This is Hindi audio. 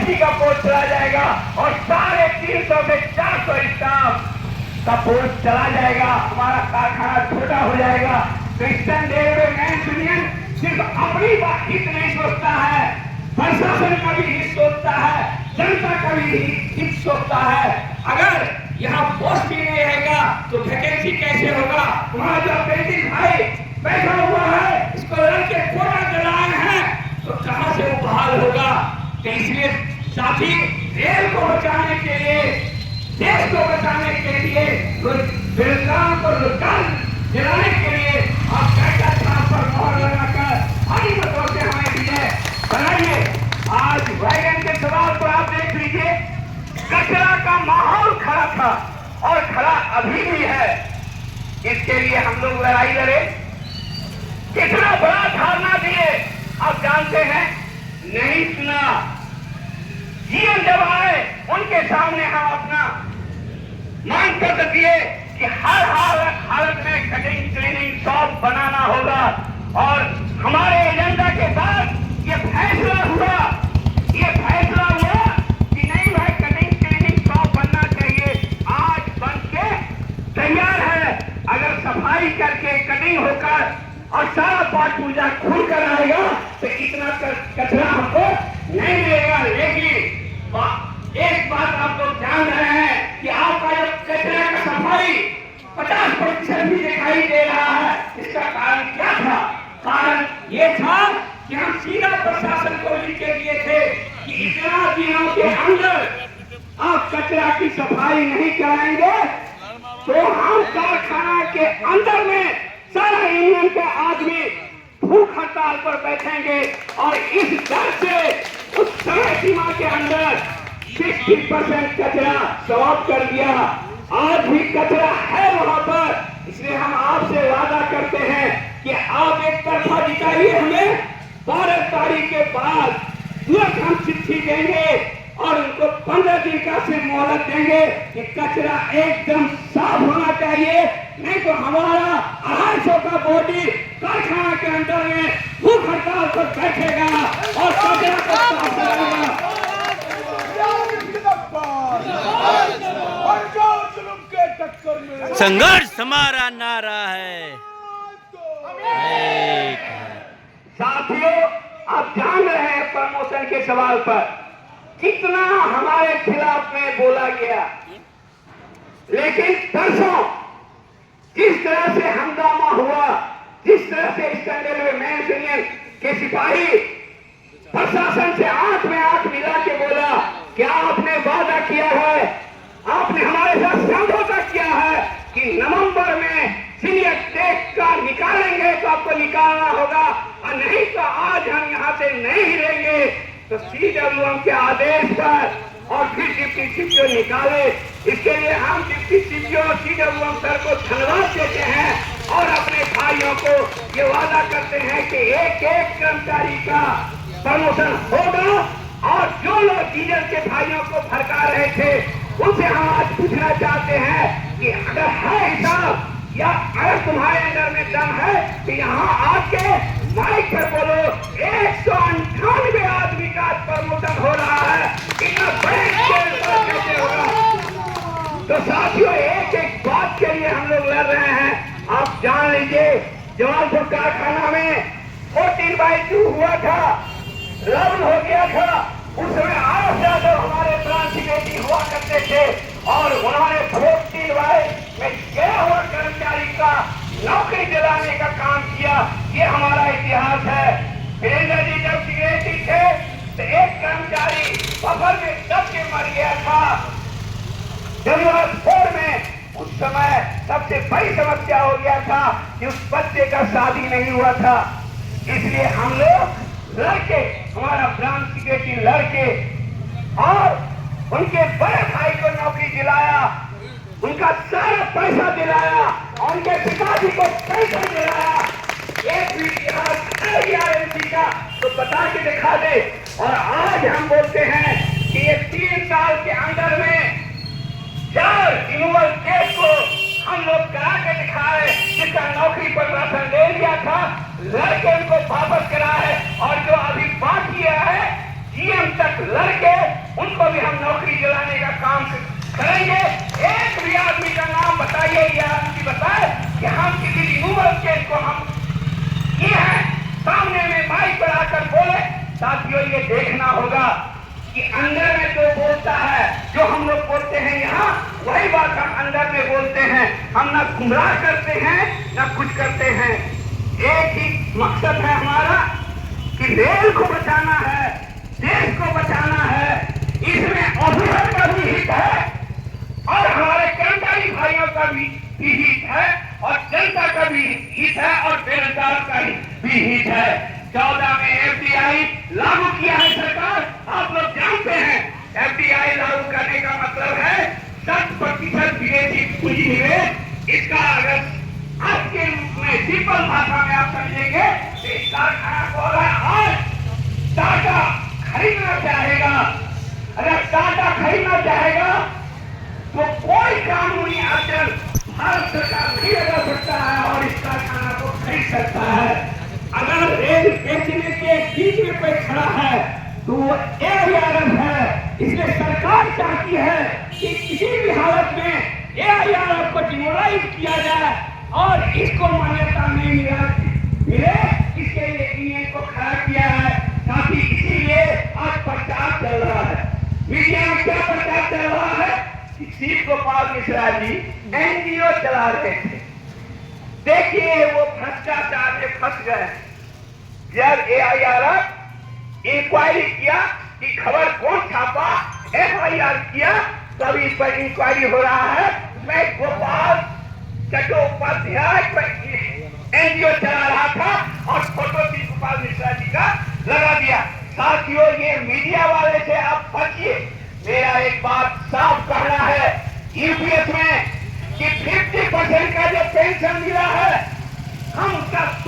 बीएससी का पोस्ट चला जाएगा और 350 से 400 स्टाफ का पोस्ट चला जाएगा। हमारा कारखाना छोटा हो जाएगा। तो ईस्टर्न रेलवे मैन्स यूनियन सिर्फ अपनी बात हित नहीं सोचता है, प्रशासन का भी हित सोचता है, जनता का भी हित सोचता है। अगर यहाँ पोस्ट ही नहीं रहेगा तो वैकेंसी कैसे होगा? हमारा जो अप्रेंटिस भाई बैठा हुआ है, इसको लड़के कोटा कराए हैं, तो कहां से वो बहाल होगा? तो इसलिए साथी, रेल को बचाने के लिए, देश को बचाने के लिए, बेरोजगारों को रोजगार दिलाने के लिए आप कैसा पर मोहर लगाकर भारी मतों से हमें विजय बनाइए। आज वैगन के सवाल पर आप देख लीजिए, कचरा का माहौल खड़ा था और खड़ा अभी भी है। इसके लिए हम लोग लड़ाई लड़े, कितना बड़ा धारणा दिए आप जानते हैं, नहीं सुना। जीएम जब आए उनके सामने हम अपना मांग पत्र दिए कि हर हालत में कटिंग क्लीनिंग शॉप बनाना होगा और हमारे एजेंडा के बाद ये फैसला हुआ कि नहीं भाई, कटिंग क्लीनिंग शॉप बनना चाहिए। आज बन के तैयार है। अगर सफाई करके कटिंग होकर और सारा पाठ पूजा खुल कर आएगा तो इतना कचरा हमको नहीं मिलेगा। लेकिन एक बात आप लोग जान रहे हैं कि आपका जो कचरा का सफाई 50% भी दिखाई दे रहा है। इसका कारण क्या था? कारण ये था कि हम सीधा प्रशासन को लिख के दिए थे कि इतना दिनों के अंदर आप कचरा की सफाई नहीं कराएंगे तो हम कारखाना के अंदर में सारा यूनियन के आदमी भूख हड़ताल पर बैठेंगे। और इस डर से उस समय सीमा के अंदर 60% कचरा समाप्त कर दिया। आज भी कचरा है वहां पर। इसलिए हम आपसे वादा करते हैं कि आप एक तरफा जिताइए हमें, 12 तारीख के बाद तुरंत हम चिट्ठी देंगे और उनको 15 दिन का सिर्फ मोहलत देंगे कि कचरा एकदम साफ होना चाहिए, नहीं तो हमारा 250 का बॉडी कारखाना के अंदर में भूख हड़ताल पर बैठेगा और कचरा को साफ करेगा। संघर्ष हमारा नारा है। साथियों, आप जान रहे हैं प्रमोशन के सवाल पर कितना हमारे खिलाफ में बोला गया, लेकिन परसों जिस तरह से हंगामा हुआ, जिस तरह से ईस्टर्न रेलवे मैन्स यूनियन के सिपाही प्रशासन से आंख में आंख मिला के बोला, क्या आपने वादा किया है, आपने हमारे साथ समझौता किया है कि नवंबर में सीनियर टेक का निकालेंगे तो आपको निकालना होगा और नहीं तो आज हम यहाँ से नहीं हिलेंगे। तो सीडब्ल्यूएम के आदेश पर और फिर डिप्टी सीपीओ निकाले। इसके लिए हम डिप्टी सीपीओ और सीडब्ल्यूएम सर को धन्यवाद देते हैं और अपने भाइयों को ये वादा करते हैं कि एक एक कर्मचारी का प्रमोशन होगा। और जो लोग डीजल के भाइयों को भड़का रहे थे उनसे हम आज पूछना चाहते हैं कि अगर है हिसाब या अगर तुम्हारे अंदर में दम है तो यहाँ आके माइक पर बोलो, 198 आदमी का प्रमोशन हो रहा है, इतना बड़े स्केल पर कैसे होगा? तो साथियों, एक एक बात के लिए हम लोग लड़ रहे हैं। आप जान लीजिए, जमालपुर कारखाना में 14/2 हुआ था, लॉकडाउन हो गया था। उस समय 8 ज्यादा हमारे ब्रांच सेक्रेटरी हुआ करते थे और उन्होंने 14/2 में गया हुआ कर्मचारी का नौकरी दिलाने का काम किया। ये हमारा इतिहास है। वीरेंद्र जी जब सेक्रेटरी थे तो एक कर्मचारी बफर में दब के मर गया था जरूरत में। उस समय सबसे बड़ी समस्या हो गया था कि उस बच्चे का शादी नहीं हुआ था। इसलिए हम लोग लड़के, हमारा ब्रांच सेक्रेटरी लड़के और उनके बड़े भाई को नौकरी दिलाया, उनका सारा पैसा दिलाया और उनके पिताजी को पैसा दिलाया। एक भी आरएमसी का तो बता के दिखा दे। और आज हम बोलते हैं कि ये 3 साल के अंदर में 4 रिन्यूअल केस को हम लोग करा के दिखाए। जिसका नौकरी पर राशन ले लिया था, लड़के उनको वापस कराए और जो अभी बाकी है सीएम तक लड़के उनको भी हम नौकरी दिलाने का काम करेंगे। एक भी आदमी का नाम बताइए या आदमी बताए कि हम किसी रिमूवल केस को हम ये है सामने में माइक पर आकर बोले। साथियों, ये देखना होगा कि अंदर में जो बोलता है, जो हम लोग बोलते हैं यहाँ, वही बात हम अंदर में बोलते हैं। हम ना गुमराह करते हैं ना कुछ करते हैं। एक ही मकसद है हमारा कि रेल को बचाना है, देश को बचाना है। इसमें ऑफिसर का भी हित है और हमारे कर्मचारी भाइयों का भी हित है और जनता का भी हित है और बेरोजगार का भी हित है। 14 में एफडीआई लागू किया है सरकार। आप लोग जानते हैं एफडीआई लागू करने का मतलब है 60% विदेशी पूंजी निवेश। इसका अगर आज के रूप में सिंपल भाषा में आप समझेंगे तो इस कारखाना को आज टाटा खरीदना चाहेगा। अगर टाटा खरीदना चाहेगा तो कोई कानूनी अड़चन भारत सरकार नहीं लगा सकता है और इस कारखाना को खरीद सकता है। अगर रेल बेचने के बीच में कोई खड़ा है तो वो एआईआरएफ है। इसलिए सरकार चाहती है कि किसी भी हालत में एआईआरएफ को डिमोलाइज किया जाए और इसको मान्यता नहीं मिले। इसके लिए यूनियन को खड़ा किया है। ताकि इसीलिए आज प्रचार चल रहा है। मीडिया में क्या प्रचार चल रहा है कि शिव गोपाल मिश्रा जी एनजीओ चला रहे थे। देखिए वो भ्रष्टाचार में फंस गए। जब एआईआरएफ इंक्वायरी किया कि खबर कौन छापा, एफआईआर किया, तब इस पर इंक्वायरी हो रहा है। मैं गोपाल चट्टोपाध्याय एनजीओ चला रहा था और फोटो भी गोपाल मिश्रा जी का लगा दिया। साथियों, ये मीडिया वाले से आप बचिए। मेरा एक बात साफ कहना है यूपीएस में कि 50% का जो पेंशन